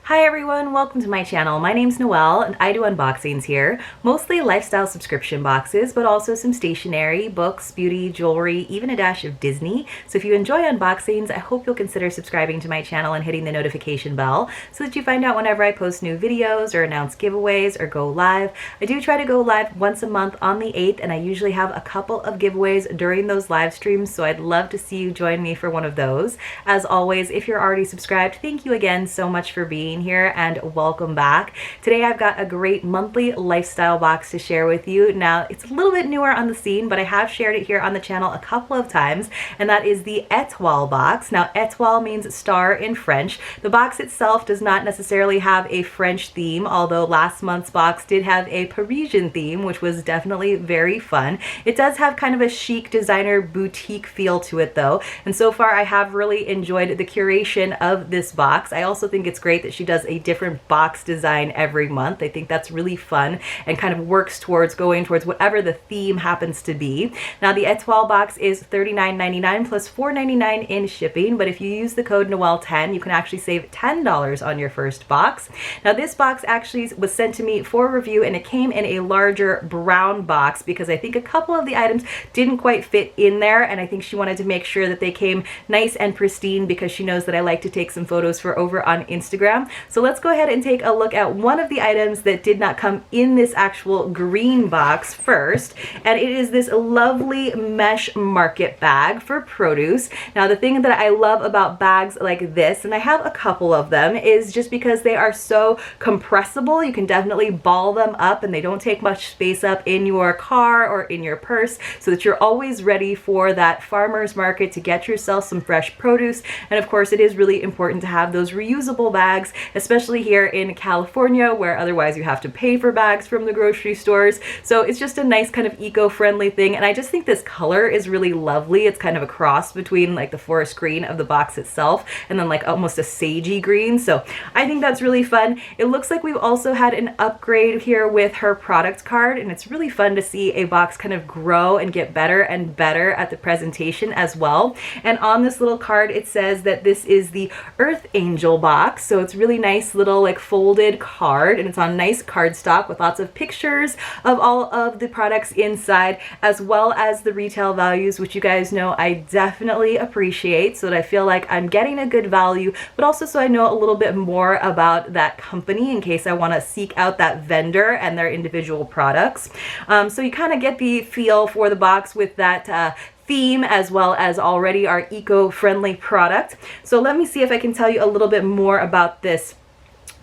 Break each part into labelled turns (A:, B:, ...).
A: Hi everyone, welcome to my channel. My name's Noelle and I do unboxings here, mostly lifestyle subscription boxes, but also some stationery, books, beauty, jewelry, even a dash of Disney. So if you enjoy unboxings, I hope you'll consider subscribing to my channel and hitting the notification bell so that you find out whenever I post new videos or announce giveaways or go live. I do try to go live once a month on the 8th and I usually have a couple of giveaways during those live streams, so I'd love to see you join me for one of those. As always, if you're already subscribed, thank you again so much for being here and welcome back. Today I've got a great monthly lifestyle box to share with you. Now it's a little bit newer on the scene, but I have shared it here on the channel a couple of times, and that is the Étoile box. Now Étoile means star in French. The box itself does not necessarily have a French theme, although last month's box did have a Parisian theme, which was definitely very fun. It does have kind of a chic designer boutique feel to it though, and so far I have really enjoyed the curation of this box. I also think it's great that she does a different box design every month. I think that's really fun and kind of works towards going towards whatever the theme happens to be. Now the Étoile box is $39.99 plus $4.99 in shipping, but if you use the code Noelle10, you can actually save $10 on your first box. Now this box actually was sent to me for review and it came in a larger brown box because I think a couple of the items didn't quite fit in there, and I think she wanted to make sure that they came nice and pristine because she knows that I like to take some photos for over on Instagram. So let's go ahead and take a look at one of the items that did not come in this actual green box first, and it is this lovely mesh market bag for produce. Now the thing that I love about bags like this, and I have a couple of them, is just because they are so compressible. You can definitely ball them up and they don't take much space up in your car or in your purse, so that you're always ready for that farmer's market to get yourself some fresh produce. And of course it is really important to have those reusable bags, especially here in California where otherwise you have to pay for bags from the grocery stores. So it's just a nice kind of eco-friendly thing, and I just think this color is really lovely. It's kind of a cross between like the forest green of the box itself and then like almost a sagey green, so I think that's really fun. It looks like we've also had an upgrade here with her product card, and it's really fun to see a box kind of grow and get better and better at the presentation as well. And on this little card it says that this is the Earth Angel box, so it's really nice little like folded card, and it's on nice cardstock with lots of pictures of all of the products inside, as well as the retail values, which you guys know I definitely appreciate, so that I feel like I'm getting a good value, but also so I know a little bit more about that company in case I want to seek out that vendor and their individual products. So you kind of get the feel for the box with that theme, as well as already our eco-friendly product. So let me see if I can tell you a little bit more about this.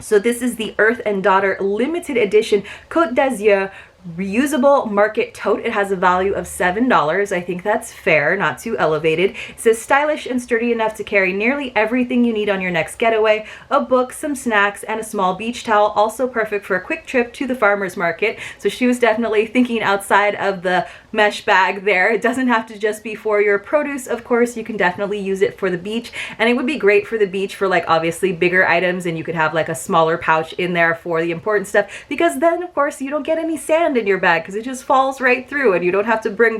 A: So this is the Earth and Daughter limited edition Côte d'Azur reusable market tote. It has a value of $7. I think that's fair, not too elevated. It says stylish and sturdy enough to carry nearly everything you need on your next getaway: a book, some snacks, and a small beach towel. Also perfect for a quick trip to the farmer's market. So she was definitely thinking outside of the mesh bag there. It doesn't have to just be for your produce, of course. You can definitely use it for the beach, and it would be great for the beach for like obviously bigger items, and you could have like a smaller pouch in there for the important stuff, because then of course you don't get any sand in your bag because it just falls right through and you don't have to bring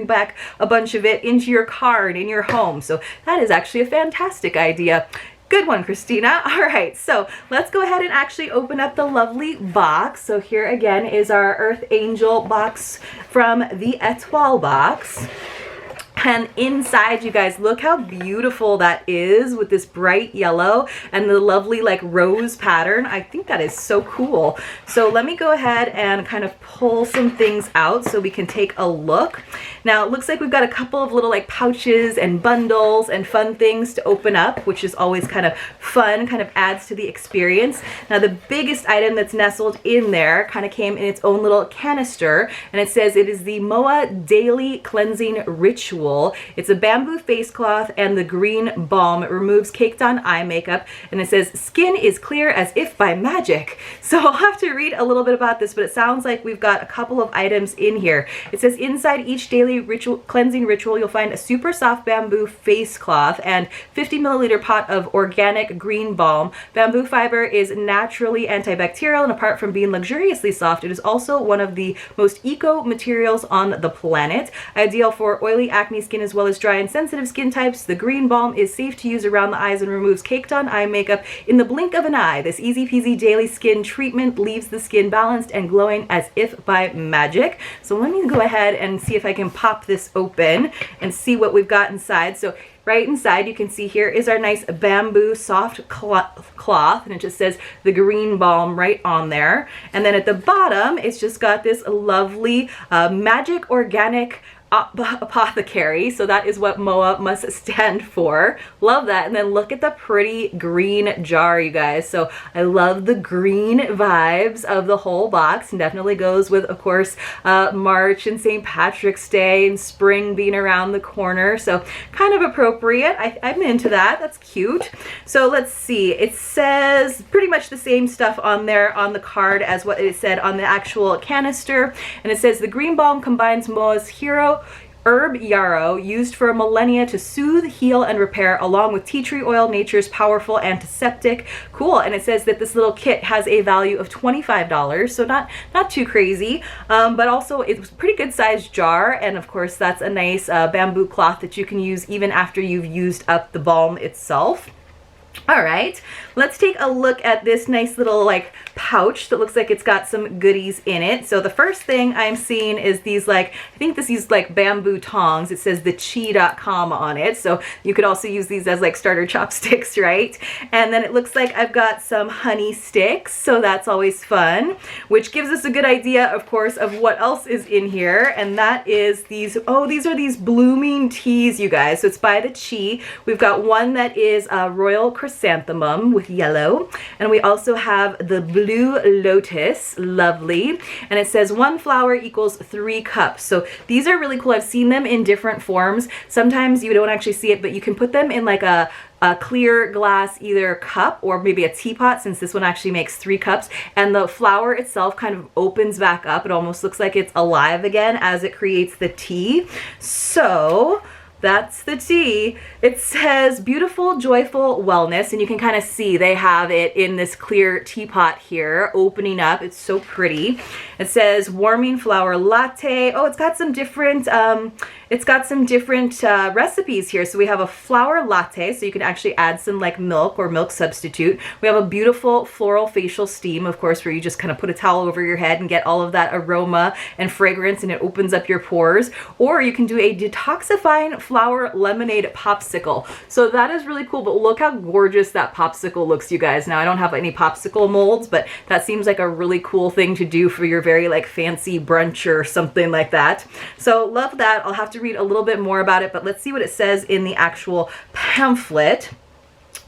A: back a bunch of it into your car and in your home. So that is actually a fantastic idea. Good one, Christina. All right, so let's go ahead and actually open up the lovely box. So here again is our Earth Angel box from the Étoile box. And inside, you guys, look how beautiful that is with this bright yellow and the lovely like rose pattern. I think that is so cool. So let me go ahead and kind of pull some things out so we can take a look. Now it looks like we've got a couple of little like pouches and bundles and fun things to open up, which is always kind of fun, kind of adds to the experience. Now the biggest item that's nestled in there kind of came in its own little canister, and it says it is the Moa Daily Cleansing Ritual. It's a bamboo face cloth and the green balm. It removes caked on eye makeup, and it says skin is clear as if by magic. So I'll have to read a little bit about this, but it sounds like we've got a couple of items in here. It says inside each daily cleansing ritual you'll find a super soft bamboo face cloth and 50 milliliter pot of organic green balm. Bamboo fiber is naturally antibacterial, and apart from being luxuriously soft, it is also one of the most eco materials on the planet, ideal for oily acne skin as well as dry and sensitive skin types. The green balm is safe to use around the eyes and removes caked on eye makeup in the blink of an eye. This easy peasy daily skin treatment leaves the skin balanced and glowing as if by magic. So let me go ahead and see if I can pop this open and see what we've got inside. So right inside, you can see here is our nice bamboo soft cloth, and it just says the green balm right on there. And then at the bottom, it's just got this lovely magic organic apothecary, so that is what MOA must stand for. Love that. And then look at the pretty green jar, you guys. So I love the green vibes of the whole box, and definitely goes with, of course, March and St. Patrick's Day and spring being around the corner, so kind of appropriate. I'm into that. That's cute. So let's see, it says pretty much the same stuff on there on the card as what it said on the actual canister, and it says the green balm combines MOA's hero herb yarrow, used for millennia to soothe, heal, and repair, along with tea tree oil, nature's powerful antiseptic. Cool. And it says that this little kit has a value of $25, so not too crazy, but also it's a pretty good sized jar, and of course that's a nice bamboo cloth that you can use even after you've used up the balm itself. All right, let's take a look at this nice little like pouch that looks like it's got some goodies in it. So the first thing I'm seeing is these like, I think this is like bamboo tongs. It says thechi.com on it. So you could also use these as like starter chopsticks, right? And then it looks like I've got some honey sticks. So that's always fun, which gives us a good idea, of course, of what else is in here. And that is these, oh, these are these blooming teas, you guys. So it's by the Chi. We've got one that is a royal chrysanthemum with yellow, and we also have the blue lotus, lovely, and it says 1 flower equals 3 cups. So these are really cool. I've seen them in different forms. Sometimes you don't actually see it, but you can put them in like a clear glass either cup or maybe a teapot, since this one actually makes 3 cups, and the flower itself kind of opens back up. It almost looks like it's alive again as it creates the tea. So that's the tea. It says beautiful, joyful wellness, and you can kind of see they have it in this clear teapot here, opening up. It's so pretty. It says warming flower latte. Oh, it's got some different recipes here. So we have a flower latte, so you can actually add some like milk or milk substitute. We have a beautiful floral facial steam, of course, where you just kind of put a towel over your head and get all of that aroma and fragrance, and it opens up your pores. Or you can do a detoxifying flower lemonade popsicle. So that is really cool, but look how gorgeous that popsicle looks, you guys. Now I don't have any popsicle molds, but that seems like a really cool thing to do for your very like fancy brunch or something like that. So love that. I'll have to read a little bit more about it, but let's see what it says in the actual pamphlet.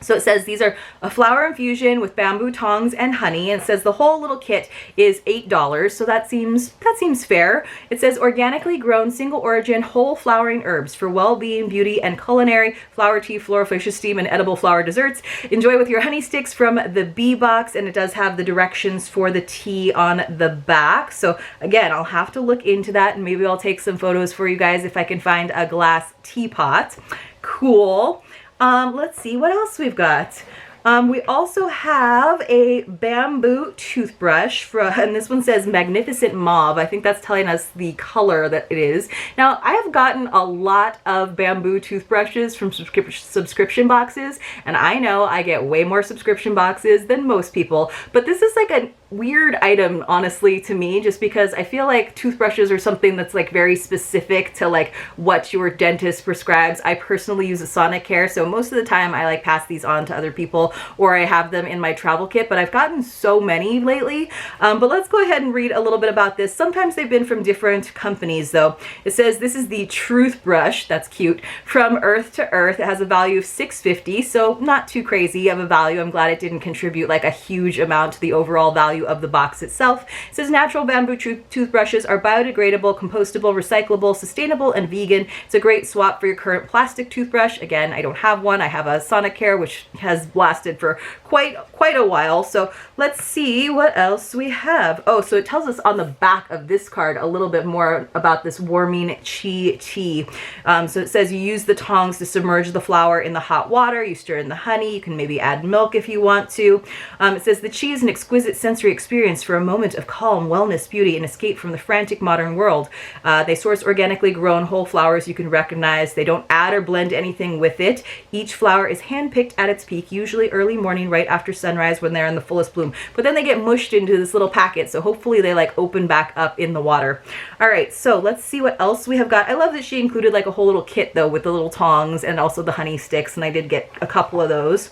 A: So it says these are a flower infusion with bamboo tongs and honey, and it says the whole little kit is $8. So that seems fair. It says organically grown, single origin, whole flowering herbs for well-being, beauty, and culinary, flower tea, floral facial steam, and edible flower desserts. Enjoy with your honey sticks from the Bee Box, and it does have the directions for the tea on the back. So again, I'll have to look into that, and maybe I'll take some photos for you guys if I can find a glass teapot. Cool. Let's see what else we've got. We also have a bamboo toothbrush, and this one says Magnificent Mauve. I think that's telling us the color that it is. Now, I have gotten a lot of bamboo toothbrushes from subscription boxes, and I know I get way more subscription boxes than most people, but this is like a weird item, honestly, to me, just because I feel like toothbrushes are something that's like very specific to like what your dentist prescribes. I personally use a Sonicare, so most of the time I like pass these on to other people, or I have them in my travel kit, but I've gotten so many lately. But let's go ahead and read a little bit about this. Sometimes they've been from different companies though. It says this is the Truth Brush, that's cute, from Earth to Earth. It has a value of $6.50, so not too crazy of a value. I'm glad it didn't contribute like a huge amount to the overall value of the box itself. It says natural bamboo toothbrushes are biodegradable, compostable, recyclable, sustainable, and vegan. It's a great swap for your current plastic toothbrush. Again, I don't have one. I have a Sonicare, which has lasted for quite a while. So let's see what else we have. Oh, so it tells us on the back of this card a little bit more about this warming Chi tea. So it says you use the tongs to submerge the flower in the hot water. You stir in the honey. You can maybe add milk if you want to. It says the Chi is an exquisite sensory sensory experience for a moment of calm, wellness, beauty, and escape from the frantic modern world. They source organically grown whole flowers you can recognize. They don't add or blend anything with it. Each flower is handpicked at its peak, usually early morning right after sunrise when they're in the fullest bloom. But then they get mushed into this little packet, so hopefully they like open back up in the water. All right, so let's see what else we have got. I love that she included like a whole little kit though with the little tongs and also the honey sticks, and I did get a couple of those.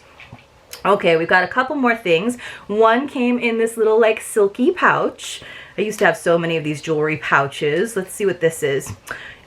A: Okay, we've got a couple more things. One came in this little like silky pouch. I used to have so many of these jewelry pouches. Let's see what this is.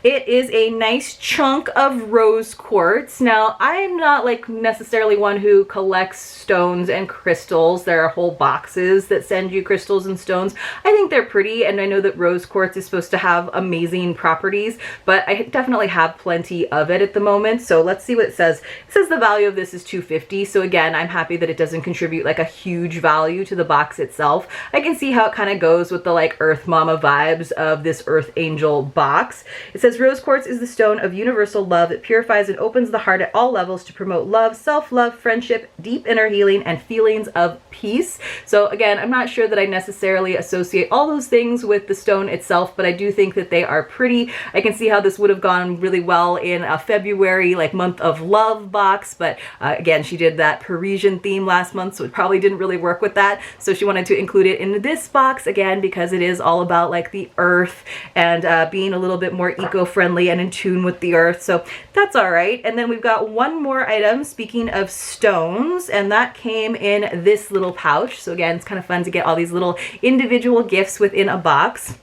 A: It is a nice chunk of rose quartz. Now, I'm not like necessarily one who collects stones and crystals. There are whole boxes that send you crystals and stones. I think they're pretty, and I know that rose quartz is supposed to have amazing properties, but I definitely have plenty of it at the moment. So let's see what it says. It says the value of this is $2.50. So again, I'm happy that it doesn't contribute like a huge value to the box itself. I can see how it kind of goes with the like Earth Mama vibes of this Earth Angel box. It says rose quartz is the stone of universal love. It purifies and opens the heart at all levels to promote love, self-love, friendship, deep inner healing, and feelings of peace. So again, I'm not sure that I necessarily associate all those things with the stone itself, but I do think that they are pretty. I can see how this would have gone really well in a February, like month of love box, but again, she did that Parisian theme last month, so it probably didn't really work with that. So she wanted to include it in this box again, because it is all about like the earth and being a little bit more eco-friendly and in tune with the earth. So that's all right. And then we've got one more item, speaking of stones, and that came in this little pouch. So again, it's kind of fun to get all these little individual gifts within a box.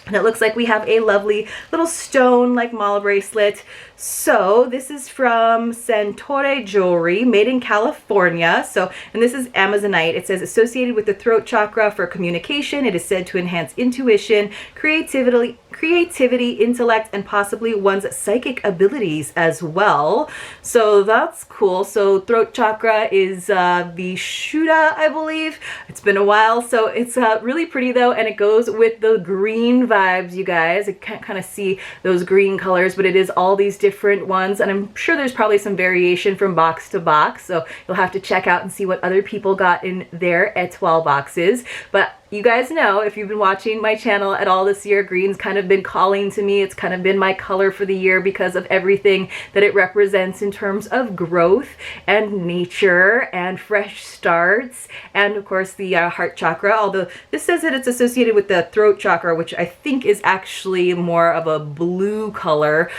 A: And it looks like we have a lovely little stone like mala bracelet. So this is from Tote Jewelry, made in California. So, and this is Amazonite. It says associated with the throat chakra for communication. It is said to enhance intuition, creativity, intellect, and possibly one's psychic abilities as well. So that's cool. So throat chakra is the Shuddha, I believe. It's been a while. So it's really pretty though, and it goes with the green vibes, you guys. I can't kind of see those green colors, but it is all these different ones, and I'm sure there's probably some variation from box to box, so you'll have to check out and see what other people got in their Étoile boxes. But you guys know, if you've been watching my channel at all this year, green's kind of been calling to me. It's kind of been my color for the year because of everything that it represents in terms of growth and nature and fresh starts, and of course the heart chakra, although this says that it's associated with the throat chakra, which I think is actually more of a blue color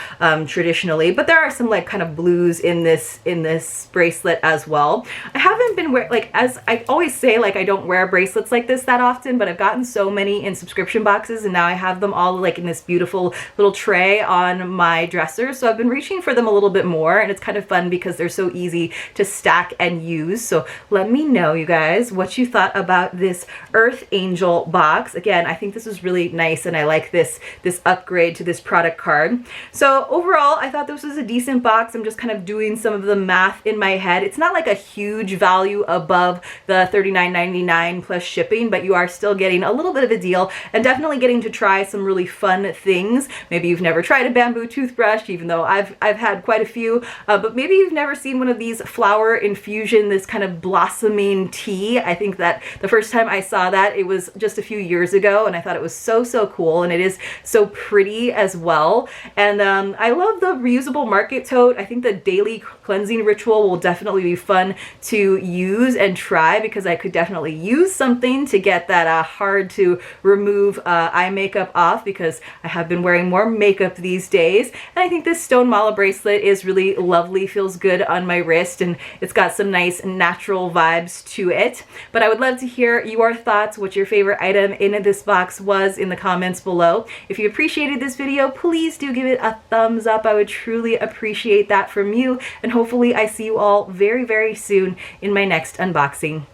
A: traditionally, but there are some like kind of blues in this bracelet as well. I haven't been like, as I always say, like I don't wear bracelets like this that often, but I've gotten so many in subscription boxes, and now I have them all like in this beautiful little tray on my dresser. So I've been reaching for them a little bit more, and it's kind of fun because they're so easy to stack and use. So let me know, you guys, what you thought about this Earth Angel box. Again, I think this is really nice, and I like this upgrade to this product card. So overall, I thought this was a decent box. I'm just kind of doing some of the math in my head. It's not like a huge value above the $39.99 plus shipping, but you are still getting a little bit of a deal, and definitely getting to try some really fun things. Maybe you've never tried a bamboo toothbrush, even though I've had quite a few, but maybe you've never seen one of these flower infusion, this kind of blossoming tea. I think that the first time I saw that, it was just a few years ago, and I thought it was so cool, and it is so pretty as well. And I love the reusable market tote. I think the daily cleansing ritual will definitely be fun to use and try, because I could definitely use something to get that hard to remove eye makeup off, because I have been wearing more makeup these days. And I think this stone mala bracelet is really lovely, feels good on my wrist, and it's got some nice natural vibes to it. But I would love to hear your thoughts, what your favorite item in this box was, in the comments below. If you appreciated this video, please do give it a thumbs up. I would truly appreciate that from you, and hopefully I see you all very soon in my next unboxing.